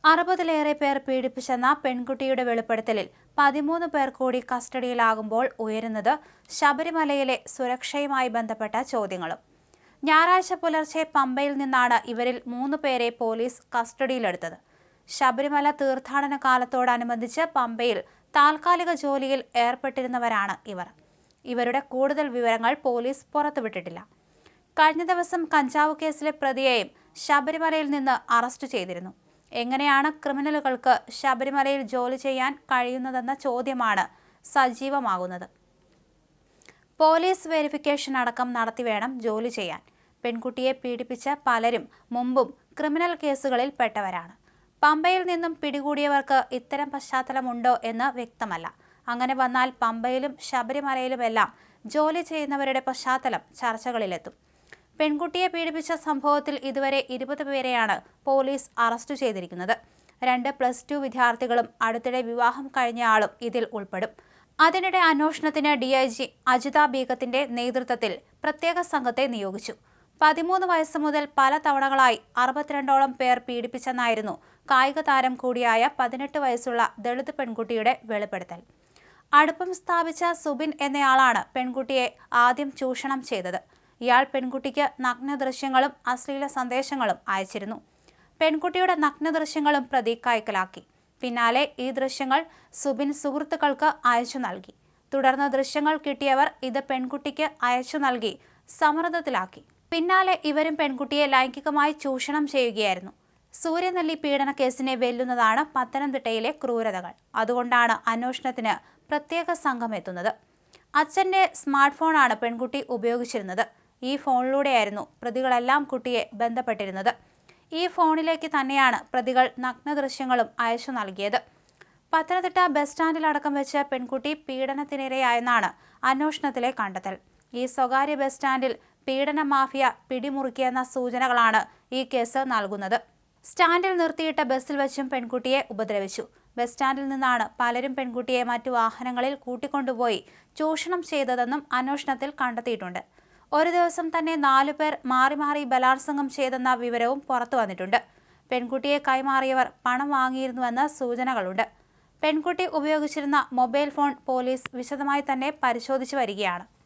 60-ലേറെ പേർ പീഡിപ്പിച്ചെന്ന പെൺകുട്ടിയുടെ വെളിപ്പെടുത്തലിൽ 13 പേർ കൂടി കസ്റ്റഡിയിലാകുമ്പോൾ ഉയരുന്നത് ശബരിമലയിലെ സുരക്ഷയുമായി ബന്ധപ്പെട്ട ചോദ്യങ്ങളും. ഞായറാഴ്ച പുലർച്ചെ പമ്പയിൽ നിന്നാണ് ഇവരിൽ 3 പേരെ പോലീസ് കസ്റ്റഡിയിലെടുത്തത്. ശബരിമല തീർത്ഥാടന കാലത്തോടനുബന്ധിച്ച് പമ്പയിൽ താൽക്കാലിക ജോലിയിൽ ഏർപ്പെട്ടിരുന്നവരാണ് ഇവർ. ഇവരുടെ കൂടുതൽ വിവരങ്ങൾ പോലീസ് പുറത്തുവിട്ടിട്ടില്ല. കഴിഞ്ഞ ദിവസം കഞ്ചാവ് കേസിലെ പ്രതിയെയും ശബരിമലയിൽ നിന്ന് അറസ്റ്റ് ചെയ്തിരുന്നു. എങ്ങനെയാണ് ക്രിമിനലുകൾക്ക് ശബരിമലയിൽ ജോലി ചെയ്യാൻ കഴിയുന്നതെന്ന ചോദ്യമാണ് സജീവമാകുന്നത്. പോലീസ് വെരിഫിക്കേഷൻ അടക്കം നടത്തി വേണം ജോലി ചെയ്യാൻ. പെൺകുട്ടിയെ പീഡിപ്പിച്ച പലരും മുമ്പും ക്രിമിനൽ കേസുകളിൽ പെട്ടവരാണ്. പമ്പയിൽ നിന്നും പിടികൂടിയവർക്ക് ഇത്തരം പശ്ചാത്തലമുണ്ടോ എന്ന് വ്യക്തമല്ല. അങ്ങനെ വന്നാൽ പമ്പയിലും ശബരിമലയിലുമെല്ലാം ജോലി ചെയ്യുന്നവരുടെ പശ്ചാത്തലം ചർച്ചകളിലെത്തും. പെൺകുട്ടിയെ പീഡിപ്പിച്ച സംഭവത്തിൽ ഇതുവരെ 20 പേരെയാണ് പോലീസ് അറസ്റ്റ് ചെയ്തിരിക്കുന്നത്. 2 +2 വിദ്യാർത്ഥികളും അടുത്തിടെ വിവാഹം കഴിഞ്ഞ ആളും ഇതിൽ ഉൾപ്പെടും. അതിനിടെ അന്വേഷണത്തിന് DIG അജിത ബീഗത്തിന്റെ നേതൃത്വത്തിൽ പ്രത്യേക സംഘത്തെ നിയോഗിച്ചു. 13 വയസ്സ് മുതൽ പല തവണകളായി 62ഓളം പേർ പീഡിപ്പിച്ചെന്നായിരുന്നു കായിക താരം കൂടിയായ 18 വയസ്സുള്ള ദളിത് പെൺകുട്ടിയുടെ വെളിപ്പെടുത്തൽ. അടുപ്പം സ്ഥാപിച്ച സുബിൻ എന്നയാളാണ് പെൺകുട്ടിയെ ആദ്യം ചൂഷണം ചെയ്തത്. ഇയാൾ പെൺകുട്ടിക്ക് നഗ്നദൃശ്യങ്ങളും അശ്ലീല സന്ദേശങ്ങളും അയച്ചിരുന്നു. പെൺകുട്ടിയുടെ നഗ്നദൃശ്യങ്ങളും പ്രതി കൈക്കലാക്കി. പിന്നാലെ ഈ ദൃശ്യങ്ങൾ സുബിൻ സുഹൃത്തുക്കൾക്ക് അയച്ചു നൽകി. തുടർന്ന് ദൃശ്യങ്ങൾ കിട്ടിയവർ ഇത് പെൺകുട്ടിക്ക് അയച്ചു നൽകി സമ്മർദ്ദത്തിലാക്കി. പിന്നാലെ ഇവരും പെൺകുട്ടിയെ ലൈംഗികമായി ചൂഷണം ചെയ്യുകയായിരുന്നു. സൂര്യനെല്ലി പീഡന കേസിനെ വെല്ലുന്നതാണ് പത്തനംതിട്ടയിലെ ക്രൂരതകൾ. അതുകൊണ്ടാണ് അന്വേഷണത്തിന് പ്രത്യേക സംഘം എത്തുന്നത്. അച്ഛൻ്റെ സ്മാർട്ട് ഫോണാണ് പെൺകുട്ടി ഉപയോഗിച്ചിരുന്നത്. ഈ ഫോണിലൂടെയായിരുന്നു പ്രതികളെല്ലാം കുട്ടിയെ ബന്ധപ്പെട്ടിരുന്നത്. ഈ ഫോണിലേക്ക് തന്നെയാണ് പ്രതികൾ നഗ്നദൃശ്യങ്ങളും അയച്ചു നൽകിയത്. പത്തനംതിട്ട ബസ് സ്റ്റാൻഡിലടക്കം വെച്ച് പെൺകുട്ടി പീഡനത്തിനിരയായെന്നാണ് അന്വേഷണത്തിലെ കണ്ടെത്തൽ. ഈ സ്വകാര്യ ബസ് സ്റ്റാൻഡിൽ പീഡന മാഫിയ പിടിമുറുക്കിയെന്ന സൂചനകളാണ് ഈ കേസ് നൽകുന്നത്. സ്റ്റാൻഡിൽ നിർത്തിയിട്ട ബസ്സിൽ വെച്ചും പെൺകുട്ടിയെ ഉപദ്രവിച്ചു. ബസ് സ്റ്റാൻഡിൽ നിന്നാണ് പലരും പെൺകുട്ടിയെ മറ്റു വാഹനങ്ങളിൽ കൂട്ടിക്കൊണ്ടുപോയി ചൂഷണം ചെയ്തതെന്നും അന്വേഷണത്തിൽ കണ്ടെത്തിയിട്ടുണ്ട്. ഒരു ദിവസം തന്നെ 4 പേർ മാറി മാറി ബലാത്സംഗം ചെയ്തെന്ന വിവരവും പുറത്തു വന്നിട്ടുണ്ട്. പെൺകുട്ടിയെ കൈമാറിയവർ പണം വാങ്ങിയിരുന്നുവെന്ന് സൂചനകളുണ്ട്. പെൺകുട്ടി ഉപയോഗിച്ചിരുന്ന മൊബൈൽ ഫോൺ പോലീസ് വിശദമായി തന്നെ പരിശോധിച്ചു വരികയാണ്.